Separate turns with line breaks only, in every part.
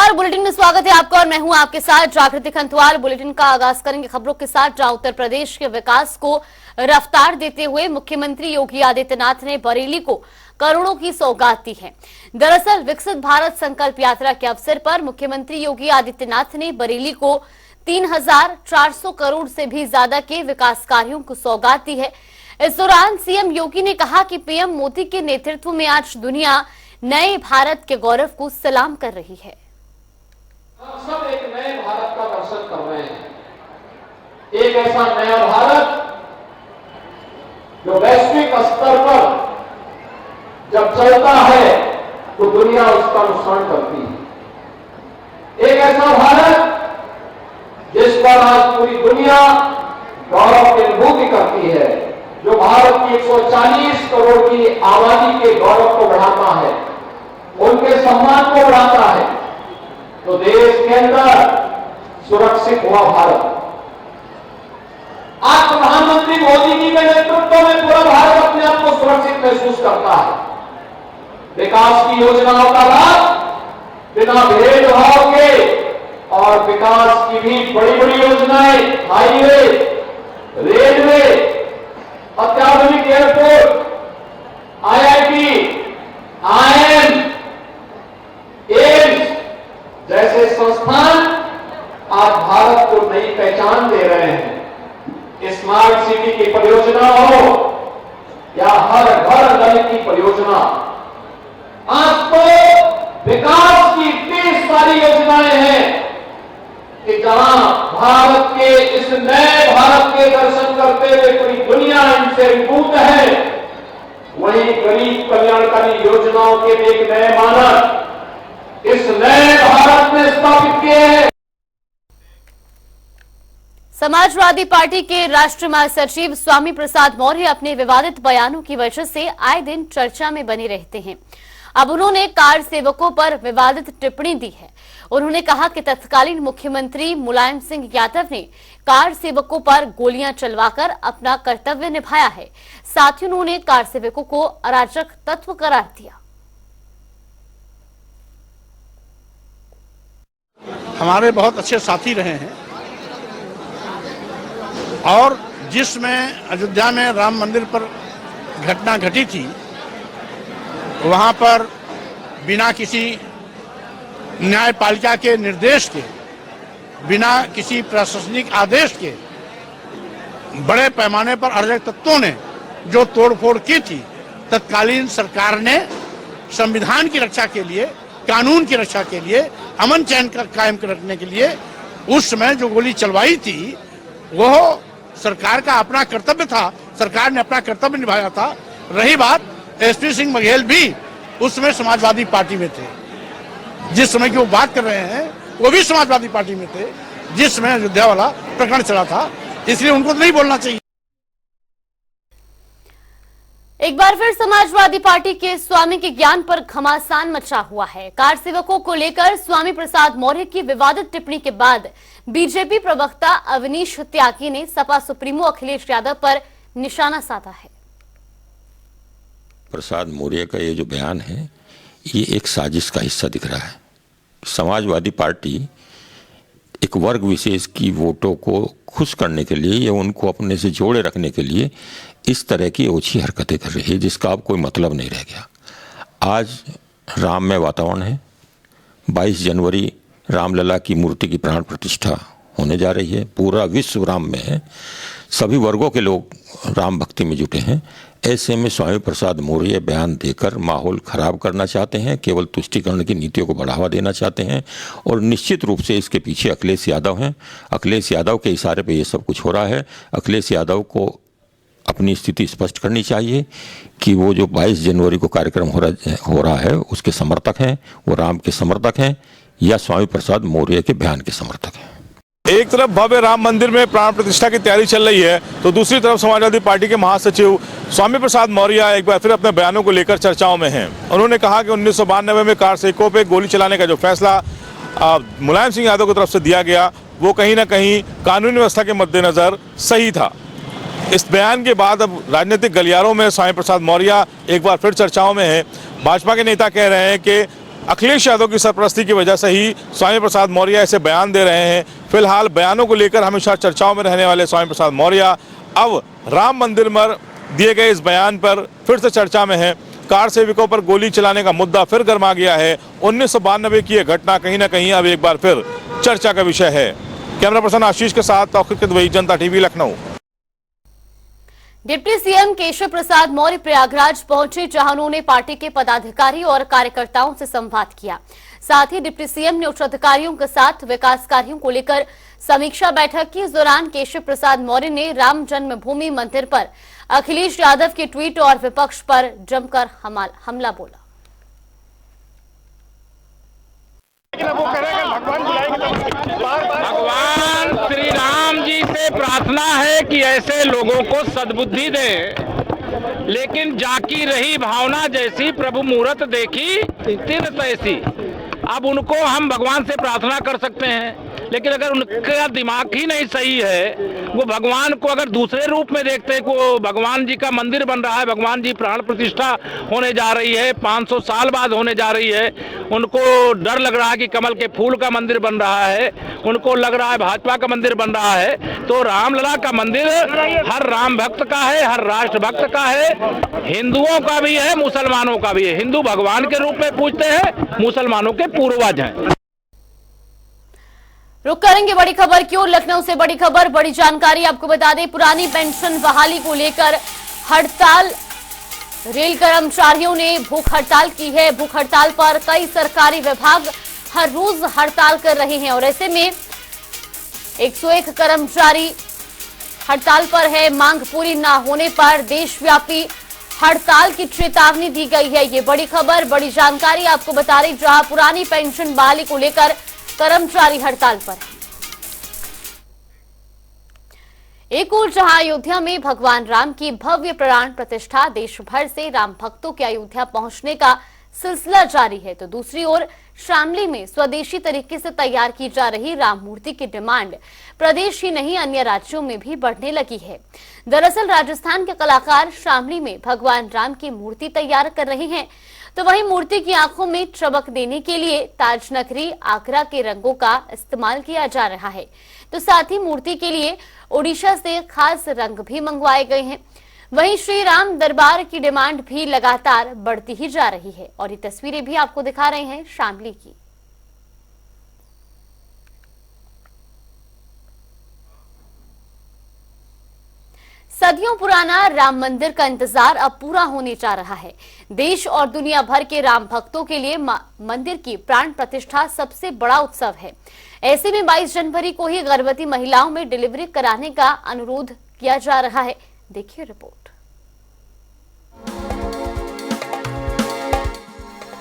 नमस्कार, बुलेटिन में स्वागत है आपका और मैं हूं आपके साथ जागृति खंतवाल। बुलेटिन का आगाज करेंगे खबरों के साथ, जहां उत्तर प्रदेश के विकास को रफ्तार देते हुए मुख्यमंत्री योगी आदित्यनाथ ने बरेली को करोड़ों की सौगात दी है। दरअसल विकसित भारत संकल्प यात्रा के अवसर पर मुख्यमंत्री योगी आदित्यनाथ ने बरेली को 3,400 करोड़ से भी ज्यादा के विकास कार्यों को सौगात दी है। इस दौरान सीएम योगी ने कहा कि पीएम मोदी के नेतृत्व में आज दुनिया नए भारत के गौरव को सलाम कर रही है।
हम सब एक नए भारत का दर्शन कर रहे हैं, एक ऐसा नया भारत जो वैश्विक स्तर पर जब चलता है तो दुनिया उसका अनुसरण करती है। एक ऐसा भारत जिस पर आज पूरी दुनिया गौरव की अनुभूति करती है, जो भारत की 140 करोड़ की आबादी के गौरव को बढ़ाता है, उनके सम्मान को बढ़ाता है। तो देश के अंदर सुरक्षित हुआ भारत। आज प्रधानमंत्री मोदी जी के नेतृत्व में पूरा भारत अपने आप को सुरक्षित महसूस करता है। विकास की योजनाओं का लाभ बिना भेदभाव के, और विकास की भी बड़ी बड़ी योजनाएं, हाईवे, रेलवे, अत्याधुनिक एयरपोर्ट, आईआईटी, आईआईएम, एम्स जैसे संस्थान आज भारत को नई पहचान दे रहे हैं। स्मार्ट सिटी की परियोजना हो या हर घर नल की परियोजना, आज तो विकास की इतनी सारी योजनाएं हैं कि जहां भारत के इस नए भारत के दर्शन करते हुए पूरी दुनिया इनसे अभिभूत है, वहीं गरीब कल्याणकारी योजनाओं के भी एक नए मानक इस नए भारत में स्थापित किए हैं।
समाजवादी पार्टी के राष्ट्रीय महासचिव स्वामी प्रसाद मौर्य अपने विवादित बयानों की वजह से आए दिन चर्चा में बने रहते हैं। अब उन्होंने कार सेवकों पर विवादित टिप्पणी दी है। उन्होंने कहा कि तत्कालीन मुख्यमंत्री मुलायम सिंह यादव ने कार सेवकों पर गोलियां चलवाकर अपना कर्तव्य निभाया है। साथ ही उन्होंने कार सेवकों को अराजक तत्व करार दिया।
हमारे बहुत अच्छे साथी रहे हैं, और जिसमें अयोध्या में राम मंदिर पर घटना घटी थी, वहां पर बिना किसी न्यायपालिका के निर्देश के, बिना किसी प्रशासनिक आदेश के बड़े पैमाने पर अराजक तत्वों ने जो तोड़फोड़ की थी, तत्कालीन सरकार ने संविधान की रक्षा के लिए, कानून की रक्षा के लिए, अमन चैन का कायम रखने के लिए उस समय जो गोली चलवाई थी, वह सरकार का अपना कर्तव्य था। सरकार ने अपना कर्तव्य निभाया था। रही बात एसपी सिंह बघेल भी उस समय समाजवादी पार्टी में थे, जिस समय की वो बात कर रहे हैं वो भी समाजवादी पार्टी में थे, जिस समय अयोध्या वाला प्रकरण चला था, इसलिए उनको नहीं बोलना चाहिए।
एक बार फिर समाजवादी पार्टी के स्वामी के ज्ञान पर घमासान मचा हुआ है। कार सेवकों को लेकर स्वामी प्रसाद मौर्य की विवादित टिप्पणी के बाद बीजेपी प्रवक्ता अवनीश त्यागी ने सपा सुप्रीमो अखिलेश यादव पर निशाना साधा है।
प्रसाद मौर्य का ये जो बयान है, ये एक साजिश का हिस्सा दिख रहा है। समाजवादी पार्टी एक वर्ग विशेष की वोटों को खुश करने के लिए या उनको अपने से जोड़े रखने के लिए इस तरह की ओछी हरकतें कर रही है, जिसका अब कोई मतलब नहीं रह गया। आज राम में वातावरण है। 22 जनवरी रामलला की मूर्ति की प्राण प्रतिष्ठा होने जा रही है। पूरा विश्व राम में है। सभी वर्गों के लोग राम भक्ति में जुटे हैं। ऐसे में स्वामी प्रसाद मौर्य बयान देकर माहौल खराब करना चाहते हैं, केवल तुष्टीकरण की नीतियों को बढ़ावा देना चाहते हैं, और निश्चित रूप से इसके पीछे अखिलेश यादव हैं। अखिलेश यादव के इशारे पे ये सब कुछ हो रहा है। अखिलेश यादव को अपनी स्थिति स्पष्ट करनी चाहिए कि वो जो 22 जनवरी को कार्यक्रम हो रहा है उसके समर्थक हैं, वो राम के समर्थक हैं या स्वामी प्रसाद मौर्य के बयान के समर्थक हैं।
एक तरफ भव्य राम मंदिर में प्राण प्रतिष्ठा की तैयारी चल रही है, तो दूसरी तरफ समाजवादी पार्टी के महासचिव स्वामी प्रसाद मौर्य एक बार फिर अपने बयानों को लेकर चर्चाओं में हैं। उन्होंने कहा कि 1992 में कार सेवकों पे गोली चलाने का जो फैसला मुलायम सिंह यादव की तरफ से दिया गया, वो कहीं ना कहीं कानूनी व्यवस्था के मद्देनजर सही था। इस बयान के बाद अब राजनीतिक गलियारों में स्वामी प्रसाद मौर्य एक बार फिर चर्चाओं में है। भाजपा के नेता कह रहे हैं कि अखिलेश यादव की सरपरस्ती की वजह से ही स्वामी प्रसाद मौर्य ऐसे बयान दे रहे हैं। फिलहाल बयानों को लेकर हमेशा चर्चाओं में रहने वाले स्वामी प्रसाद मौर्य अब राम मंदिर में दिए गए इस बयान पर फिर से चर्चा में है। कार सेवकों पर गोली चलाने का मुद्दा फिर गर्मा गया है। 1992 की यह घटना कहीं ना कहीं अब एक बार फिर चर्चा का विषय है। कैमरा पर्सन आशीष के साथ Tauqeer Kidwai, Janta TV, Lucknow.
Deputy CM Keshav Prasad Maurya Prayagraj पहुंचे, जहां उन्होंने पार्टी के पदाधिकारी और कार्यकर्ताओं से संवाद किया। साथ ही डिप्टी सीएम ने उच्च अधिकारियों के साथ विकास कार्यों को लेकर समीक्षा बैठक की। इस दौरान केशव प्रसाद मौर्य ने राम जन्मभूमि मंदिर पर अखिलेश यादव के ट्वीट और विपक्ष पर जमकर हमला बोला।
भगवान श्री राम जी से प्रार्थना है कि ऐसे लोगों को सद्बुद्धि दे, लेकिन जाकी रही भावना जैसी प्रभु मूरत देखी तीर तैसी। अब उनको हम भगवान से प्रार्थना कर सकते हैं, लेकिन अगर उनका दिमाग ही नहीं सही है, वो भगवान को अगर दूसरे रूप में देखते हैं, को भगवान जी का मंदिर बन रहा है, भगवान जी प्राण प्रतिष्ठा होने जा रही है, 500 साल बाद होने जा रही है, उनको डर लग रहा है कि कमल के फूल का मंदिर बन रहा है, उनको लग रहा है भाजपा का मंदिर बन रहा है, तो रामलला का मंदिर हर राम भक्त का है, हर राष्ट्र भक्त का है, हिंदुओं का भी है, मुसलमानों का भी है। हिंदू भगवान के रूप में पूजते हैं, मुसलमानों के पूर्वज हैं।
रुक करेंगे बड़ी खबर की ओर। लखनऊ से बड़ी खबर, बड़ी जानकारी आपको बता दें, पुरानी पेंशन बहाली को लेकर हड़ताल, रेल कर्मचारियों ने भूख हड़ताल की है। भूख हड़ताल पर कई सरकारी विभाग हर रोज हड़ताल कर रहे हैं और ऐसे में 101 कर्मचारी हड़ताल पर है। मांग पूरी न होने पर देशव्यापी हड़ताल की चेतावनी दी गई है। ये बड़ी खबर, बड़ी जानकारी आपको बता रही, जहां पुरानी पेंशन बहाली को लेकर कर्मचारी हड़ताल पर। एक ओर जहां अयोध्या में भगवान राम की भव्य प्राण प्रतिष्ठा, देश भर से राम भक्तों के अयोध्या पहुंचने का सिलसिला जारी है, तो दूसरी ओर शामली में स्वदेशी तरीके से तैयार की जा रही राम मूर्ति की डिमांड प्रदेश ही नहीं अन्य राज्यों में भी बढ़ने लगी है। दरअसल राजस्थान के कलाकार शामली में भगवान राम की मूर्ति तैयार कर रहे हैं, तो वहीं मूर्ति की आंखों में चमक देने के लिए ताजनगरी आगरा के रंगों का इस्तेमाल किया जा रहा है। तो साथ ही मूर्ति के लिए ओडिशा से खास रंग भी मंगवाए गए हैं। वहीं श्री राम दरबार की डिमांड भी लगातार बढ़ती ही जा रही है और ये तस्वीरें भी आपको दिखा रहे हैं शामली की। सदियों पुराना राम मंदिर का इंतजार अब पूरा होने जा रहा है। देश और दुनिया भर के राम भक्तों के लिए मंदिर की प्राण प्रतिष्ठा सबसे बड़ा उत्सव है। ऐसे में 22 जनवरी को ही गर्भवती महिलाओं में डिलीवरी कराने का अनुरोध किया जा रहा है। देखिए रिपोर्ट।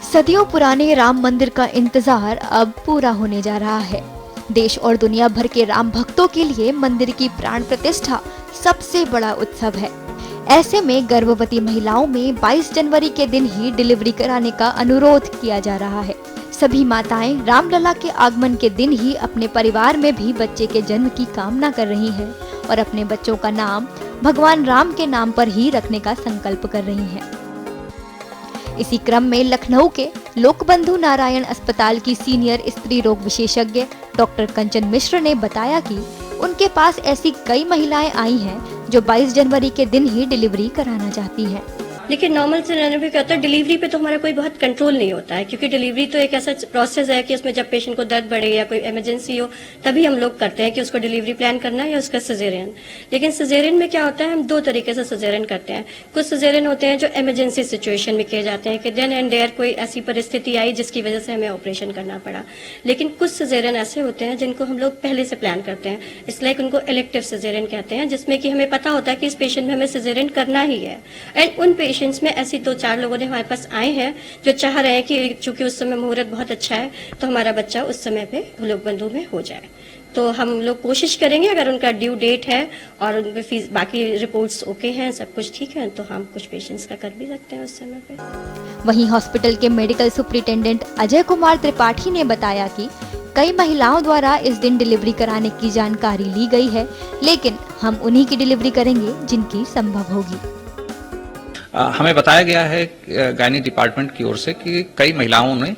सदियों पुराने राम मंदिर का इंतजार अब पूरा होने जा रहा है। देश और दुनिया भर के राम भक्तों के लिए मंदिर की प्राण प्रतिष्ठा सबसे बड़ा उत्सव है। ऐसे में गर्भवती महिलाओं में 22 जनवरी के दिन ही डिलीवरी कराने का अनुरोध किया जा रहा है। सभी माताएं रामलला के आगमन के दिन ही अपने परिवार में भी बच्चे के जन्म की कामना कर रही हैं और अपने बच्चों का नाम भगवान राम के नाम पर ही रखने का संकल्प कर रही हैं। इसी क्रम में लखनऊ के लोकबंधु नारायण अस्पताल की सीनियर स्त्री रोग विशेषज्ञ डॉक्टर कंचन मिश्र ने बताया कि उनके पास ऐसी कई महिलाएं आई हैं जो 22 जनवरी के दिन ही डिलीवरी कराना चाहती हैं।
लेकिन नॉर्मल सिनेरियो में क्या होता है, डिलीवरी पे तो हमारा कोई बहुत कंट्रोल नहीं होता है, क्योंकि डिलीवरी तो एक ऐसा प्रोसेस है कि उसमें जब पेशेंट को दर्द बढ़े या कोई इमरजेंसी हो तभी हम लोग करते हैं कि उसको डिलीवरी प्लान करना है या उसका सिजेरियन। लेकिन सिजेरियन में क्या होता है, हम दो तरीके से सिजेरियन करते हैं। कुछ सिजेरियन होते हैं जो इमरजेंसी सिचुएशन में किए जाते हैं कि देन एंड देयर कोई ऐसी परिस्थिति आई जिसकी वजह से हमें ऑपरेशन करना पड़ा। लेकिन कुछ सिजेरियन ऐसे होते हैं जिनको हम लोग पहले से प्लान करते हैं, इसलिए उनको इलेक्टिव सिजेरियन कहते हैं, जिसमें कि हमें पता होता है कि इस पेशेंट में हमें सिजेरियन करना ही है। एंड उन पेशेंट्स में ऐसी 2-4 लोगों ने हमारे पास आए हैं जो चाह रहे हैं कि चूंकि उस समय मुहूर्त बहुत अच्छा है तो हमारा बच्चा उस समय पे लोकबंधु में हो जाए। तो हम लोग कोशिश करेंगे, अगर उनका ड्यू डेट है और उनके फीस बाकी रिपोर्ट्स ओके हैं, सब कुछ ठीक है, तो हम कुछ पेशेंट्स का कर भी सकते हैं उस समय पे।
वहीं हॉस्पिटल के मेडिकल सुपरिटेंडेंट अजय कुमार त्रिपाठी ने बताया कि कई महिलाओं द्वारा इस दिन डिलीवरी कराने की जानकारी ली गई है, लेकिन हम उन्हीं की डिलीवरी करेंगे जिनकी संभव होगी।
हमें बताया गया है गायनी डिपार्टमेंट की ओर से कि कई महिलाओं ने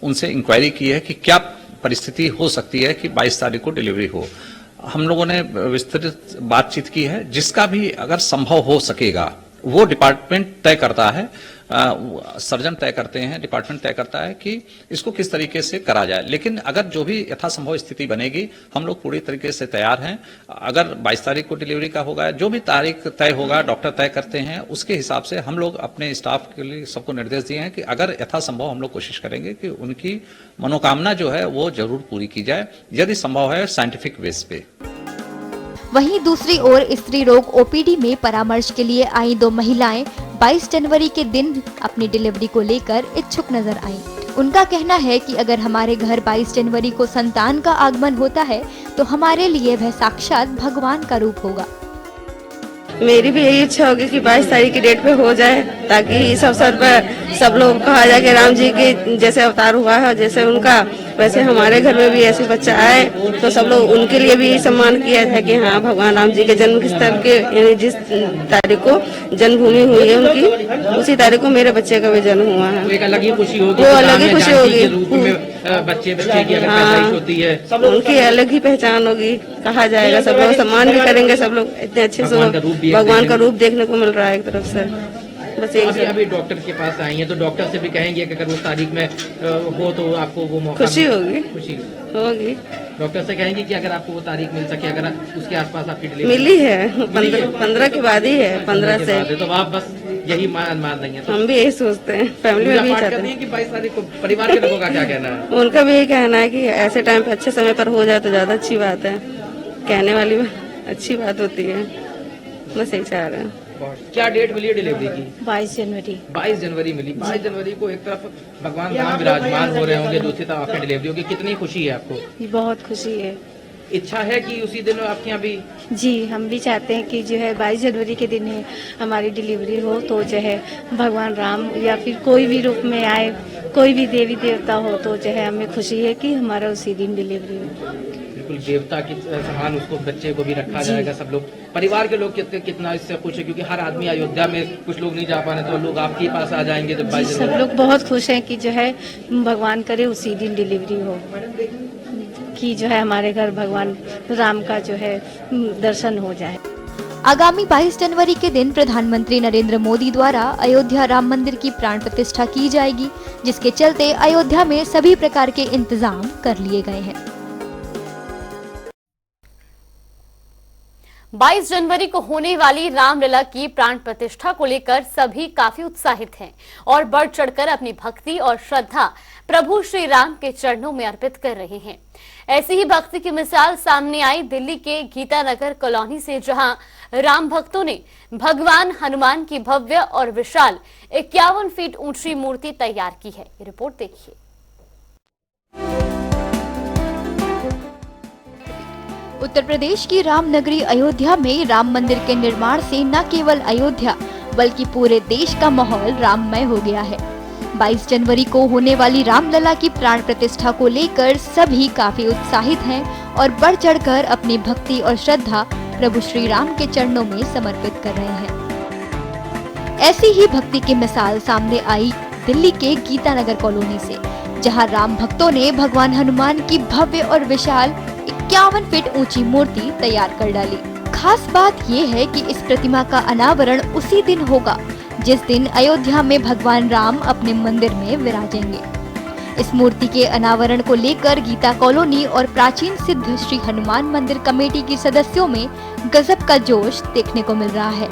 उनसे इंक्वायरी की है कि क्या परिस्थिति हो सकती है कि 22 तारीख को डिलीवरी हो। हम लोगों ने विस्तृत बातचीत की है, जिसका भी अगर संभव हो सकेगा वो डिपार्टमेंट तय करता है, सर्जन तय करते हैं, डिपार्टमेंट तय करता है कि इसको किस तरीके से करा जाए। लेकिन अगर जो भी यथासंभव स्थिति बनेगी, हम लोग पूरी तरीके से तैयार हैं। अगर 22 तारीख को डिलीवरी का होगा, जो भी तारीख तय होगा डॉक्टर तय करते हैं, उसके हिसाब से हम लोग अपने स्टाफ के लिए सबको निर्देश दिए हैं कि अगर यथासंभव हम लोग कोशिश करेंगे कि उनकी मनोकामना जो है वो जरूर पूरी की जाए, यदि संभव है साइंटिफिक बेस पे।
वहीं दूसरी ओर स्त्री रोग ओपीडी में परामर्श के लिए आई 2 महिलाएं 22 जनवरी के दिन अपनी डिलीवरी को लेकर इच्छुक नजर आईं। उनका कहना है कि अगर हमारे घर 22 जनवरी को संतान का आगमन होता है तो हमारे लिए वह साक्षात भगवान का रूप होगा।
मेरी भी यही इच्छा होगी कि 22 तारीख की डेट पे हो जाए, ताकि इस अवसर पर सब लोग कहा जाए कि राम जी के जैसे अवतार हुआ है, जैसे उनका वैसे हमारे घर में भी ऐसे बच्चा आए, तो सब लोग उनके लिए भी सम्मान किया था कि हाँ भगवान राम जी के जन्म स्थल के यानी जिस तारीख को जन्मभूमि हुई है उनकी, उसी तारीख को मेरे बच्चे का भी जन्म हुआ है।
एक अलग ही खुशी होगी,
वो अलग ही खुशी होगी,
बच्चे की अगर पैदाइश होती है
उनकी अलग ही पहचान होगी। कहा जाएगा, सब लोग सम्मान भी करेंगे, सब लोग इतने अच्छे से भगवान का रूप देखने को मिल रहा है एक तरफ से। बस
अभी डॉक्टर के पास आई हैं तो डॉक्टर से भी कहेंगे कि अगर उस तारीख में हो तो आपको वो मौका
खुशी होगी,
खुशी
होगी।
डॉक्टर से कहेंगे कि अगर आपको वो तारीख मिल सके, अगर उसके आसपास आपकी डिलीवरी
मिली है 15 के बाद ही है, 15 से
तो आप बस यही मान देंगे।
हम भी यही सोचते हैं, फैमिली में भी चाहते हैं
कि 22 तारीख को परिवार के लोगों का क्या कहना है?
उनका भी यही कहना है कि ऐसे टाइम पे अच्छे समय पर हो जाए तो ज्यादा अच्छी बात है, कहने वाली अच्छी बात होती है। बस यही चाह रहे हैं।
क्या डेट मिली है डिलीवरी की?
22 जनवरी।
22 जनवरी मिली। 22 जनवरी को एक तरफ भगवान राम विराजमान हो रहे होंगे, दूसरी तरफ आपकी डिलीवरी होगी, कितनी खुशी है आपको?
बहुत खुशी है।
इच्छा है कि उसी दिन आपके यहाँ भी?
जी, हम भी चाहते हैं कि जो है 22 जनवरी के दिन है हमारी डिलीवरी हो, तो जो है भगवान राम या फिर कोई भी रूप में आए, कोई भी देवी देवता हो, तो जो है हमें खुशी है कि हमारा उसी दिन डिलीवरी हो।
बिल्कुल देवता के समान उसको, बच्चे को भी रखा जाएगा। सब लोग परिवार के लोग कितना इससे खुश है, क्योंकि हर आदमी अयोध्या में, कुछ लोग नहीं जा पा रहे तो लोग आपके पास आ जाएंगे। तो
सब लोग बहुत खुश हैं कि जो है भगवान करे उसी दिन डिलीवरी हो, कि जो है हमारे घर भगवान राम का जो है दर्शन हो जाए।
आगामी 22 जनवरी के दिन प्रधानमंत्री नरेंद्र मोदी द्वारा अयोध्या राम मंदिर की प्राण प्रतिष्ठा की जाएगी, जिसके चलते अयोध्या में सभी प्रकार के इंतजाम कर लिए गए हैं।
22 जनवरी को होने वाली रामलला की प्राण प्रतिष्ठा को लेकर सभी काफी उत्साहित हैं और बढ़ चढ़कर अपनी भक्ति और श्रद्धा प्रभु श्री राम के चरणों में अर्पित कर रहे हैं। ऐसी ही भक्ति की मिसाल सामने आई दिल्ली के गीतानगर कॉलोनी से, जहां राम भक्तों ने भगवान हनुमान की भव्य और विशाल 51 फीट ऊंची मूर्ति तैयार की है। ये रिपोर्ट देखिए।
उत्तर प्रदेश की रामनगरी अयोध्या में राम मंदिर के निर्माण से न केवल अयोध्या बल्कि पूरे देश का माहौल राममय हो गया है। 22 जनवरी को होने वाली रामलला की प्राण प्रतिष्ठा को लेकर सभी काफी उत्साहित हैं और बढ़ चढ़कर अपनी भक्ति और श्रद्धा प्रभु श्री राम के चरणों में समर्पित कर रहे हैं। ऐसी ही भक्ति की मिसाल सामने आई दिल्ली के गीतानगर कॉलोनी से, जहां राम भक्तों ने भगवान हनुमान की भव्य और विशाल 51 फीट ऊंची मूर्ति तैयार कर डाली। खास बात ये है कि इस प्रतिमा का अनावरण उसी दिन होगा जिस दिन अयोध्या में भगवान राम अपने मंदिर में विराजेंगे। इस मूर्ति के अनावरण को लेकर गीता कॉलोनी और प्राचीन सिद्ध श्री हनुमान मंदिर कमेटी के सदस्यों में गजब का जोश देखने को मिल रहा है।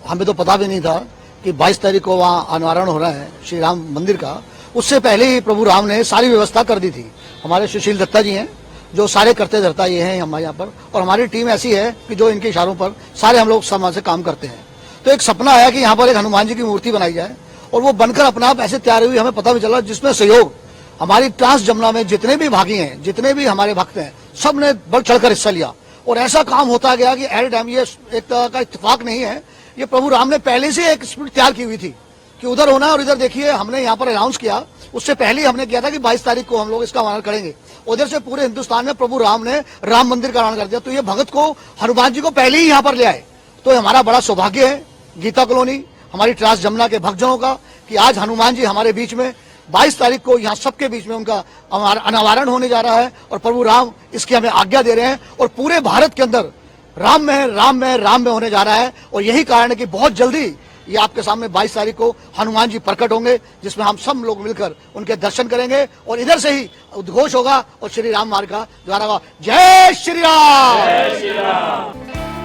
हमें तो पता भी नहीं था कि 22 तारीख को वहाँ अनावरण हो रहा है श्री राम मंदिर का। उससे पहले ही प्रभु राम ने सारी व्यवस्था कर दी थी। हमारे सुशील दत्ता जी हैं जो सारे करते धरता ये हैं हमारे यहाँ पर, और हमारी टीम ऐसी है कि जो इनके इशारों पर सारे हम लोग समाज से काम करते हैं। तो एक सपना आया कि यहाँ पर एक हनुमान जी की मूर्ति बनाई जाए, और वो बनकर अपने आप ऐसे तैयार हुई, हमें पता भी चला, जिसमें सहयोग हमारी ट्रांस जमुना में जितने भी भागी हैं, जितने भी हमारे भक्त हैं, सब ने बढ़ चढ़कर हिस्सा लिया। और ऐसा काम होता गया कि एट टाइम ये एक तरह का इत्तेफाक नहीं है, ये प्रभु राम ने पहले से एक स्पीड तैयार की हुई थी कि उधर होना है। और इधर देखिए, हमने यहाँ पर अनाउंस किया, उससे पहले हमने किया था कि 22 तारीख को हम लोग इसका अनावरण करेंगे। उधर से पूरे हिंदुस्तान में प्रभु राम ने राम मंदिर का अनावरण कर दिया। तो ये भगत को, हनुमान जी को पहले ही यहाँ पर ले आए। तो हमारा बड़ा सौभाग्य है गीता कॉलोनी, हमारी ट्रांस जमुना के भक्तजनों का, कि आज हनुमान जी हमारे बीच में 22 तारीख को यहाँ सबके बीच में उनका अनावरण होने जा रहा है और प्रभु राम इसकी हमें आज्ञा दे रहे हैं और पूरे भारत के अंदर राम में राम में राम में होने जा रहा है। और यही कारण है कि बहुत जल्दी ये आपके सामने 22 तारीख को हनुमान जी प्रकट होंगे, जिसमें हम सब लोग मिलकर उनके दर्शन करेंगे और इधर से ही उद्घोष होगा और श्री राम मार्ग का द्वारा होगा। जय श्री राम।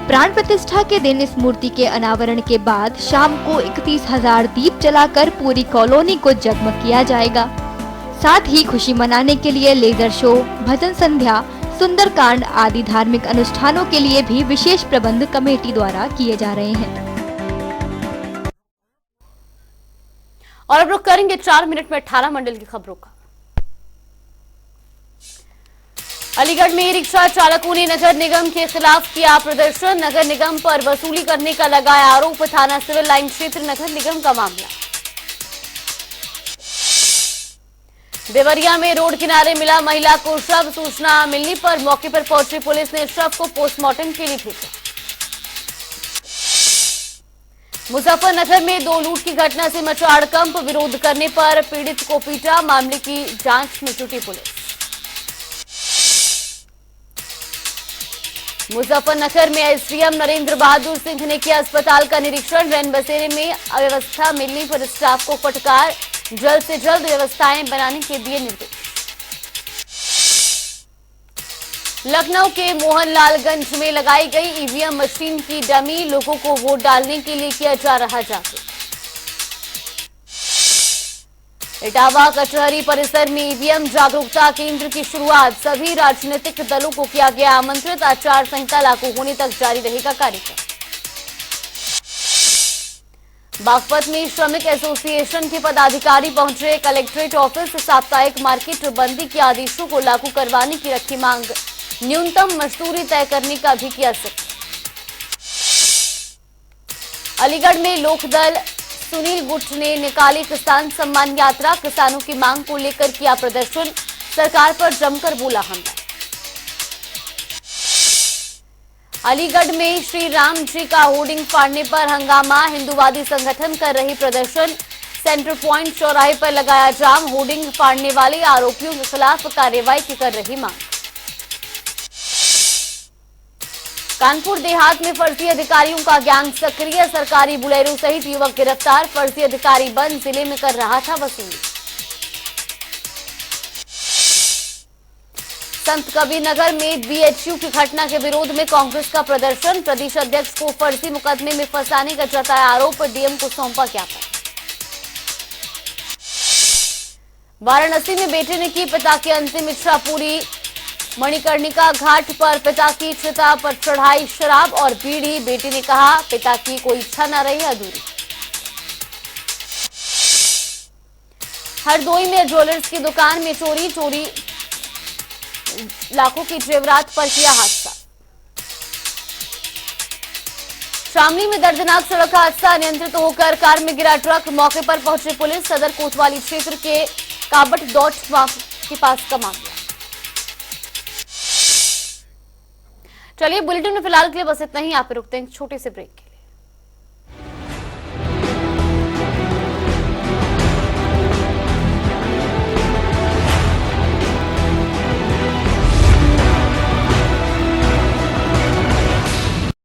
प्राण प्रतिष्ठा के दिन इस मूर्ति के अनावरण के बाद शाम को 31,000 दीप जलाकर पूरी कॉलोनी को जगमग किया जाएगा। साथ ही खुशी मनाने के लिए लेजर शो, भजन संध्या, सुंदरकांड आदि धार्मिक अनुष्ठानों के लिए भी विशेष प्रबंध कमेटी द्वारा किए जा रहे हैं।
और अब रुक करेंगे 4 मिनट में 18 मंडल की खबरों का। अलीगढ़ में रिक्शा चालकों ने नगर निगम के खिलाफ किया प्रदर्शन। नगर निगम पर वसूली करने का लगाया आरोप। थाना सिविल लाइन क्षेत्र नगर निगम का मामला। देवरिया में रोड किनारे मिला महिला को शव। सूचना मिलने पर मौके पर पहुंची पुलिस ने शव को पोस्टमार्टम के लिए भेजा। मुजफ्फरनगर में 2 लूट की घटना से मचा हड़कंप। विरोध करने पर पीड़ित को पीटा। मामले की जांच में जुटी पुलिस। मुजफ्फरनगर में एसडीएम नरेंद्र बहादुर सिंह ने किया अस्पताल का निरीक्षण। रैन बसेरे में अव्यवस्था मिलने पर स्टाफ को फटकार। जल्द से जल्द व्यवस्थाएं बनाने के दिए निर्देश। लखनऊ के मोहनलालगंज में लगाई गई ईवीएम मशीन की डमी। लोगों को वोट डालने के लिए किया जा रहा जागरूक। इटावा कचहरी परिसर में ईवीएम जागरूकता केंद्र की शुरुआत। सभी राजनीतिक दलों को किया गया आमंत्रित। आचार संहिता लागू होने तक जारी रहेगा कार्यक्रम। बागपत में श्रमिक एसोसिएशन के पदाधिकारी पहुंचे कलेक्ट्रेट ऑफिस। साप्ताहिक मार्केट बंदी के आदेशों को लागू करवाने की रखी मांग। न्यूनतम मजदूरी तय करने का भी किया सख्त। अलीगढ़ में लोकदल सुनील गुट ने निकाली किसान सम्मान यात्रा। किसानों की मांग को लेकर किया प्रदर्शन। सरकार पर जमकर बोला हमला। अलीगढ़ में श्री राम जी का होर्डिंग फाड़ने पर हंगामा। हिंदूवादी संगठन कर रही प्रदर्शन। सेंटर पॉइंट चौराहे पर लगाया जाम। होर्डिंग फाड़ने वाले आरोपियों के खिलाफ कार्रवाई की कर रही मांग। कानपुर देहात में फर्जी अधिकारियों का गैंग सक्रिय। सरकारी बुलेरो सहित युवक गिरफ्तार। फर्जी अधिकारी बंद जिले में कर रहा था वसूली। संत कबीर नगर में बीएचयू की घटना के विरोध में कांग्रेस का प्रदर्शन। प्रदेश अध्यक्ष को फर्जी मुकदमे में फंसाने का जताया आरोप। डीएम को सौंपा ज्ञापन। वाराणसी में बेटे ने की पिता की अंतिम इच्छा पूरी। मणिकर्णिका घाट पर पिता की चिता पर चढ़ाई शराब और बीड़ी। बेटे ने कहा पिता की कोई इच्छा न रही अधूरी। हरदोई में ज्वेलर्स की दुकान में चोरी लाखों की जेवरात पर किया हादसा। शामली में दर्दनाक सड़क हादसा। अनियंत्रित होकर कार में गिरा ट्रक। मौके पर पहुंची पुलिस। सदर कोतवाली क्षेत्र के काबट डॉट के पास का मामला। चलिए बुलेटिन में फिलहाल के लिए बस इतना ही। आप रुकते हैं छोटे से ब्रेक के लिए।